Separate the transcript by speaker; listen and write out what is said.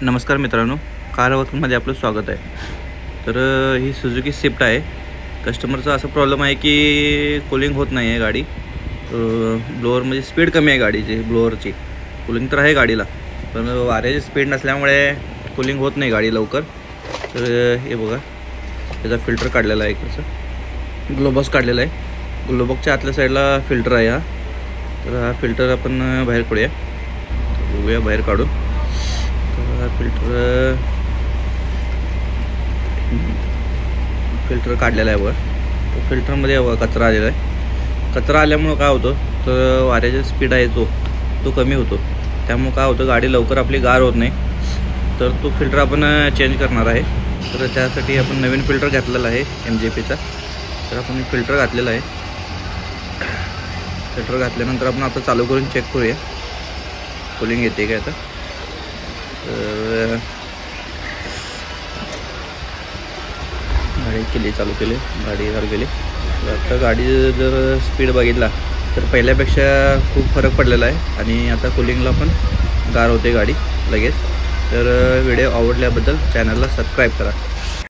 Speaker 1: नमस्कार मित्रांनो, कार वर्कमध्ये आपलं स्वागत आहे। तर ही सुझुकी स्विफ्ट आहे। कस्टमरचा असा प्रॉब्लेम आहे की कूलिंग होत नाही आहे गाडी। ब्लोअरमध्ये स्पीड कमी आहे गाडीची, ब्लोअरची कूलिंग तर आहे गाडीला, पण वाऱ्याची स्पीड नसल्यामुळे कूलिंग होत नाही गाडी लवकर। तर हे बघा, त्याचा फिल्टर काढलेला आहे, इकडचं ग्लोबॉक्स काढलेला आहे। ग्लोबॉक्सच्या आतल्या साईडला फिल्टर आहे हा। तर हा फिल्टर आपण बाहेर काढूया, बघूया बाहेर काढून। फिल्टर काढलेला आहे वर। तो फिल्टरमध्ये कचरा आलेला आहे। कचरा आल्यामुळं काय होतं, तर वाऱ्याची स्पीड आहे तो कमी होतो। त्यामुळे काय होतं, गाडी लवकर आपली गार होत नाही। तर तो फिल्टर आपण चेंज करणार आहे। तर त्यासाठी आपण नवीन फिल्टर घातलेला आहे MJPचा। तर आपण फिल्टर घातलेला आहे। फिल्टर घातल्यानंतर आपण आता चालू करून चेक करूया कूलिंग येते का। आता गाडी केली, चालू केली, गाडी वर गेली। आता गाडी जर स्पीड बघितला तर पहिल्यापेक्षा खूप फरक पडलेला आहे आणि आता कूलिंगला पण गार होते गाडी लगेच। तर व्हिडिओ आवडल्याबद्दल चॅनलला सबस्क्राईब करा।